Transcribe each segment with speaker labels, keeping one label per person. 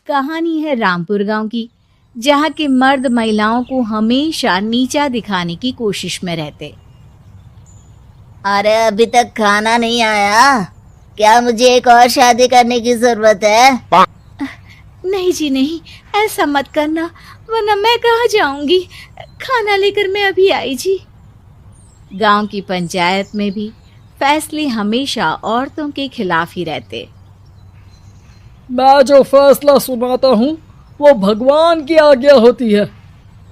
Speaker 1: कहानी है रामपुर गांव की, जहां के मर्द महिलाओं को हमेशा नीचा दिखाने की कोशिश में रहते।
Speaker 2: अरे अभी तक खाना नहीं आया, क्या मुझे एक और शादी करने की जरूरत है?
Speaker 1: नहीं जी नहीं, ऐसा मत करना, वरना मैं कहाँ जाऊंगी। खाना लेकर मैं अभी आई जी। गांव की पंचायत में भी फैसले हमेशा औरतों के खिलाफ ही रहते।
Speaker 3: मैं जो फैसला सुनाता हूँ वो भगवान की आज्ञा होती है।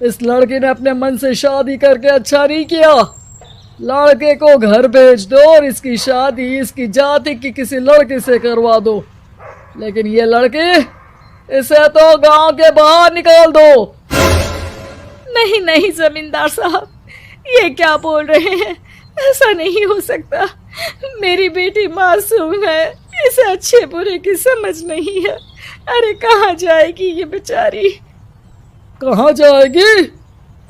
Speaker 3: इस लड़के ने अपने मन से शादी करके अच्छा नहीं किया। लड़के को घर भेज दो और इसकी शादी इसकी जाति की किसी लड़के से करवा दो। लेकिन ये लड़के, इसे तो गांव के बाहर निकाल दो।
Speaker 1: नहीं नहीं जमींदार साहब, ये क्या बोल रहे हैं? ऐसा नहीं हो सकता। मेरी बेटी मासूम है, इसे अच्छे बुरे की समझ नहीं है। अरे कहाँ जाएगी ये बेचारी?
Speaker 3: कहाँ जाएगी?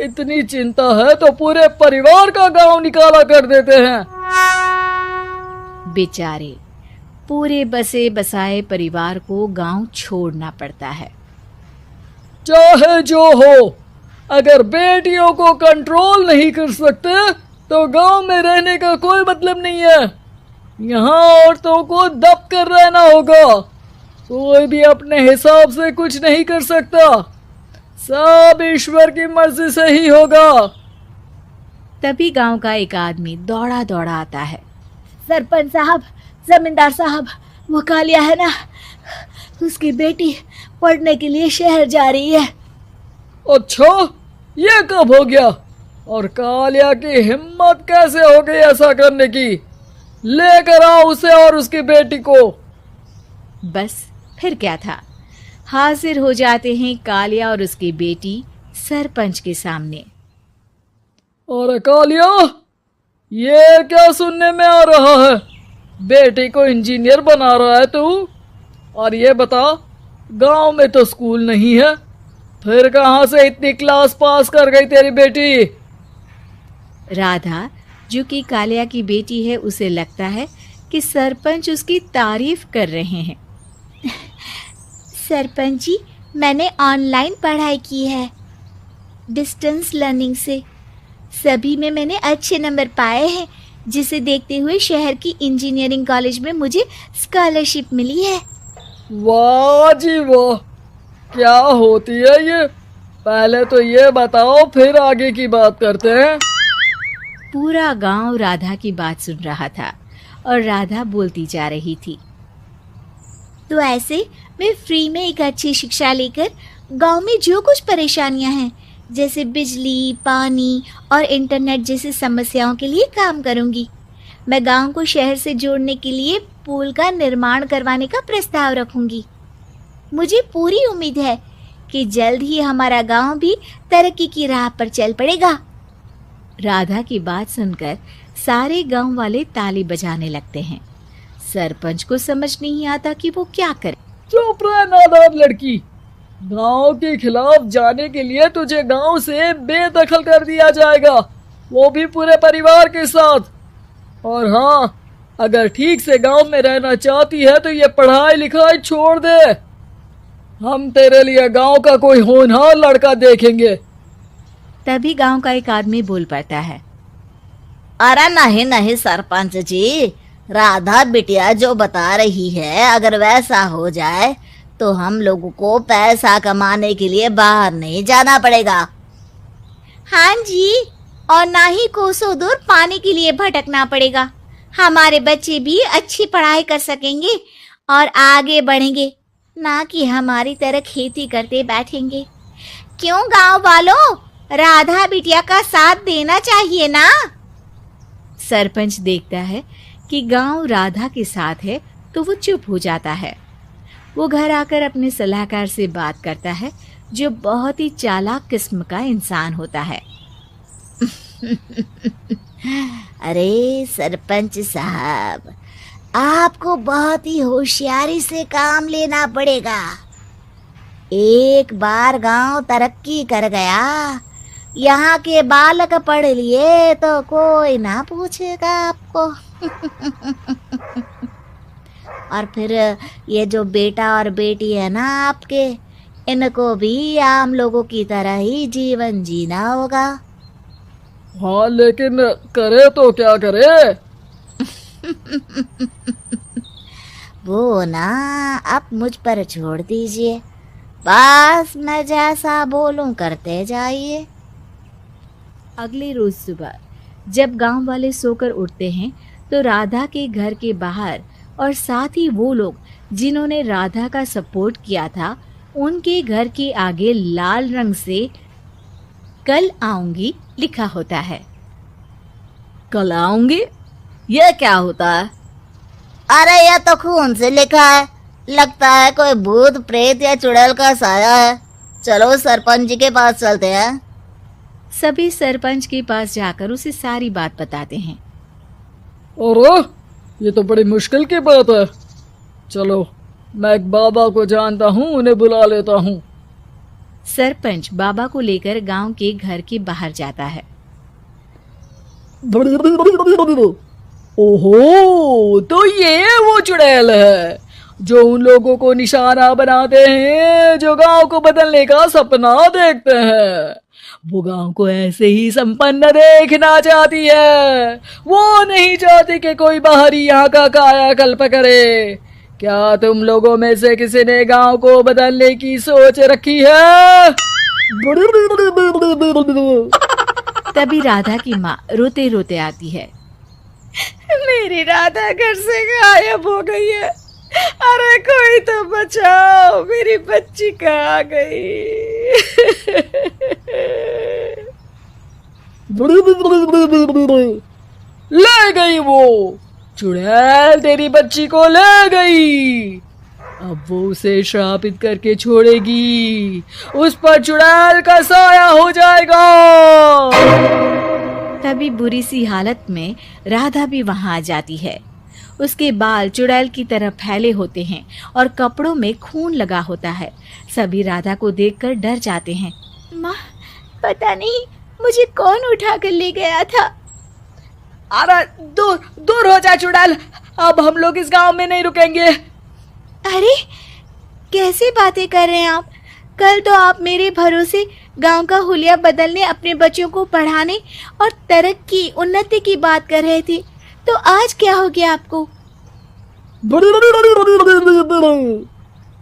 Speaker 3: इतनी चिंता है तो पूरे परिवार का गांव निकाला कर देते हैं।
Speaker 1: बेचारे पूरे बसे बसाए परिवार को गांव छोड़ना पड़ता है।
Speaker 3: चाहे जो हो, अगर बेटियों को कंट्रोल नहीं कर सकते तो गांव में रहने का कोई मतलब नहीं है। यहाँ औरतों को दब कर रहना होगा। कोई भी अपने हिसाब से कुछ नहीं कर सकता, सब ईश्वर की मर्जी से ही होगा।
Speaker 1: तभी गांव का एक आदमी दौड़ा दौड़ा आता है। सरपंच साहब, जमींदार साहब, वो कालिया है ना, उसकी बेटी पढ़ने के लिए शहर जा रही है।
Speaker 3: अच्छा, ये कब हो गया? और कालिया की हिम्मत कैसे हो गई ऐसा करने की? लेकर आओ उसे और उसकी बेटी को।
Speaker 1: बस फिर क्या था, हाजिर हो जाते हैं कालिया और उसकी बेटी सरपंच के सामने।
Speaker 3: और कालिया, ये क्या सुनने में आ रहा है? बेटी को इंजीनियर बना रहा है तू? और ये बता, गांव में तो स्कूल नहीं है, फिर कहां से इतनी क्लास पास कर गई तेरी बेटी?
Speaker 1: राधा, जो कि कालिया की बेटी है, उसे लगता है कि सरपंच उसकी तारीफ कर रहे हैं। सरपंच जी, मैंने ऑनलाइन पढ़ाई की है, डिस्टेंस लर्निंग से। सभी में मैंने अच्छे नंबर पाए हैं, जिसे देखते हुए शहर की इंजीनियरिंग कॉलेज में मुझे स्कॉलरशिप मिली है।
Speaker 3: वाह जी वाह, क्या होती है ये? पहले तो ये बताओ, फिर आगे की बात करते हैं।
Speaker 1: पूरा गांव राधा की बात सुन रहा था और राधा बोलती जा रही थी। तो ऐसे मैं फ्री में एक अच्छी शिक्षा लेकर गांव में जो कुछ परेशानियां हैं, जैसे बिजली, पानी और इंटरनेट जैसी समस्याओं के लिए काम करूंगी। मैं गांव को शहर से जोड़ने के लिए पुल का निर्माण करवाने का प्रस्ताव रखूंगी। मुझे पूरी उम्मीद है कि जल्द ही हमारा गांव भी तरक्की की राह पर चल पड़ेगा। राधा की बात सुनकर सारे गांव वाले ताली बजाने लगते हैं। सरपंच को समझ नहीं आता कि वो क्या करे।
Speaker 3: चुप रह नादान लड़की, गांव के खिलाफ जाने के लिए तुझे गांव से बेदखल कर दिया जाएगा, वो भी पूरे परिवार के साथ। और हाँ, अगर ठीक से गांव में रहना चाहती है तो ये पढ़ाई लिखाई छोड़ दे। हम तेरे लिए गांव का कोई होनहार लड़का देखेंगे।
Speaker 1: तभी गांव का एक आदमी बोल पड़ता है।
Speaker 2: अरे नहीं नहीं सरपंच जी, राधा बिटिया जो बता रही है, अगर वैसा हो जाए तो हम लोगों को पैसा कमाने के लिए बाहर नहीं जाना पड़ेगा।
Speaker 1: हाँ जी, और ना ही कोसों दूर पानी के लिए भटकना पड़ेगा। हमारे बच्चे भी अच्छी पढ़ाई कर सकेंगे और आगे बढ़ेंगे, ना कि हमारी तरह खेती करते बैठेंगे। क्यों गांव वालों, राधा बिटिया का साथ देना चाहिए ना। सरपंच देखता है कि गांव राधा के साथ है तो वो चुप हो जाता है। वो घर आकर अपने सलाहकार से बात करता है, जो बहुत ही चालाक किस्म का इंसान होता है।
Speaker 2: अरे सरपंच साहब, आपको बहुत ही होशियारी से काम लेना पड़ेगा। एक बार गांव तरक्की कर गया, यहाँ के बालक पढ़ लिए तो कोई ना पूछेगा आपको। और फिर ये जो बेटा और बेटी है ना आपके, इनको भी आम लोगों की तरह ही जीवन जीना होगा।
Speaker 3: हाँ, लेकिन करे तो क्या करे?
Speaker 2: वो ना आप मुझ पर छोड़ दीजिए, बस मैं जैसा बोलूं करते जाइए।
Speaker 1: अगले रोज सुबह जब गांव वाले सोकर उठते हैं तो राधा के घर के बाहर और साथ ही वो लोग जिन्होंने राधा का सपोर्ट किया था उनके घर के आगे लाल रंग से कल आऊंगी लिखा होता है।
Speaker 2: कल आऊंगी, ये क्या होता है? अरे यह तो खून से लिखा है, लगता है कोई भूत प्रेत या चुड़ैल का साया है। चलो सरपंच जी के पास चलते हैं।
Speaker 1: सभी सरपंच के पास जाकर उसे सारी बात बताते हैं।
Speaker 3: और ये तो बड़ी मुश्किल की बात है। चलो, मैं एक बाबा को जानता हूँ, उन्हें बुला लेता हूँ।
Speaker 1: सरपंच बाबा को लेकर गांव के घर के बाहर जाता है।
Speaker 3: ओहो, तो ये वो चुड़ैल है जो उन लोगों को निशाना बनाते हैं जो गांव को बदलने का सपना देखते हैं। वो गांव को ऐसे ही संपन्न देखना चाहती है। वो नहीं चाहती कि कोई बाहरी यहाँ का कायाकल्प करे। क्या तुम लोगों में से किसी ने गांव को बदलने की सोच रखी है?
Speaker 1: तभी राधा की माँ रोते रोते आती है।
Speaker 4: मेरी राधा घर से गायब हो गई है। अरे कोई तो बचाओ, मेरी बच्ची कहाँ गई?
Speaker 3: ले गई वो चुड़ैल, तेरी बच्ची को ले गई। अब वो उसे श्रापित करके छोड़ेगी, उस पर चुड़ैल का साया हो जाएगा।
Speaker 1: तभी बुरी सी हालत में राधा भी वहां आ जाती है। उसके बाल चुड़ैल की तरह फैले होते हैं और कपड़ों में खून लगा होता है। सभी राधा को देखकर डर जाते हैं।
Speaker 4: माँ, पता नहीं मुझे कौन उठा कर ले गया था।
Speaker 3: अरे दूर दूर हो जा चुड़ैल, अब हम लोग इस गांव में नहीं रुकेंगे।
Speaker 4: अरे कैसी बातें कर रहे हैं आप? कल तो आप मेरे भरोसे गांव का हुलिया बदलने, अपने बच्चों को पढ़ाने और तरक्की उन्नति की बात कर रहे थे, तो आज क्या हो गया आपको?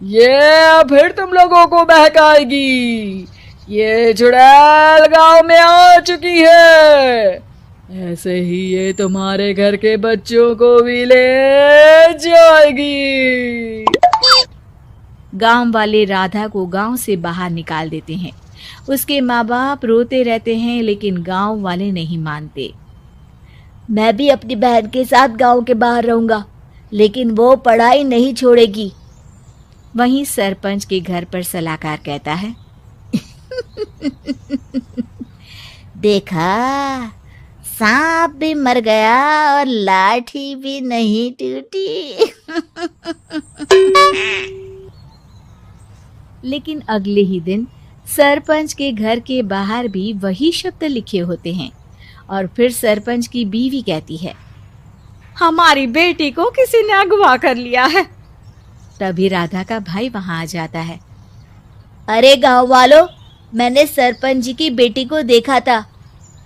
Speaker 3: ये फिर तुम लोगों को बहकाएगी। ये चुड़ैल गांव में आ चुकी है, ऐसे ही ये तुम्हारे घर के बच्चों को भी ले जाएगी।
Speaker 1: गांव वाले राधा को गांव से बाहर निकाल देते हैं। उसके माँ बाप रोते रहते हैं लेकिन गांव वाले नहीं मानते।
Speaker 2: मैं भी अपनी बहन के साथ गांव के बाहर रहूंगा, लेकिन वो पढ़ाई नहीं छोड़ेगी।
Speaker 1: वहीं सरपंच के घर पर सलाहकार कहता है।
Speaker 2: देखा, सांप भी मर गया और लाठी भी नहीं टूटी।
Speaker 1: लेकिन अगले ही दिन सरपंच के घर के बाहर भी वही शब्द लिखे होते हैं और फिर सरपंच की बीवी कहती है,
Speaker 4: हमारी बेटी को किसी ने अगवा कर लिया है।
Speaker 1: तभी राधा का भाई वहां आ जाता है।
Speaker 2: अरे गांव वालों, मैंने सरपंच जी की बेटी को देखा था,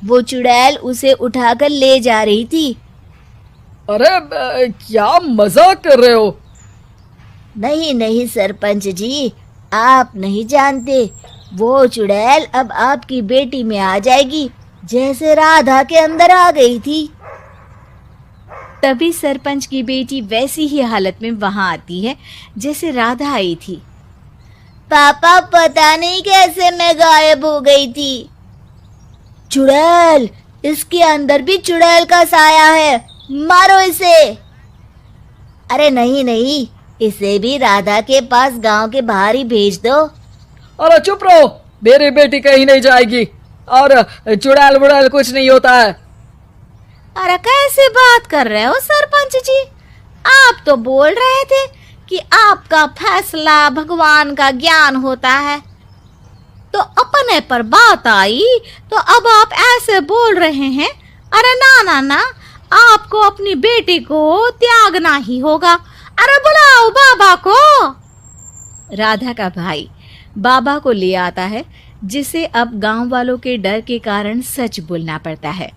Speaker 2: वो चुड़ैल उसे उठाकर ले जा रही थी।
Speaker 3: अरे क्या मजाक कर रहे हो?
Speaker 2: नहीं नहीं सरपंच जी, आप नहीं जानते, वो चुड़ैल अब आपकी बेटी में आ जाएगी, जैसे राधा के अंदर आ गई थी।
Speaker 1: तभी सरपंच की बेटी वैसी ही हालत में वहां आती है जैसे राधा आई थी।
Speaker 2: पापा, पता नहीं कैसे मैं गायब हो गई थी। चुड़ैल, इसके अंदर भी चुड़ैल का साया है, मारो इसे। अरे नहीं नहीं, इसे भी राधा के पास गांव के बाहर ही भेज दो।
Speaker 3: अरे चुप रहो, मेरी बेटी कहीं नहीं जाएगी और चुड़ैल बुड़ैल कुछ नहीं होता है।
Speaker 4: अरे कैसे बात कर रहे हो सरपंच जी? आप तो बोल रहे थे कि आपका फैसला भगवान का ज्ञान होता है, तो अपने पर बात आई तो अब आप ऐसे बोल रहे हैं। अरे ना ना ना, आपको अपनी बेटी को त्यागना ही होगा। अरे बुलाओ बाबा को।
Speaker 1: राधा का भाई बाबा को ले आता है, जिसे अब गांव वालों के डर के कारण सच बोलना पड़ता है।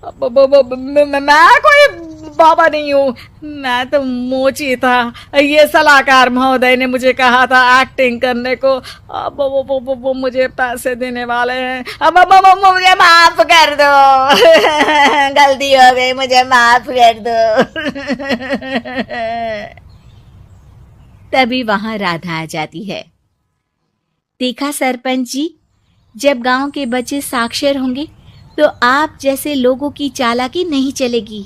Speaker 3: मैं कोई बाबा नहीं हूँ, मैं तो मोची था। ये सलाहकार महोदय ने मुझे कहा था एक्टिंग करने को। अब वो मुझे पैसे देने वाले हैं। अब
Speaker 2: मुझे माफ कर दो। गलती हो गई, मुझे माफ कर दो।
Speaker 1: तभी वहां राधा आ जाती है। देखा सरपंच जी, जब गांव के बच्चे साक्षर होंगे तो आप जैसे लोगों की चालाकी नहीं चलेगी।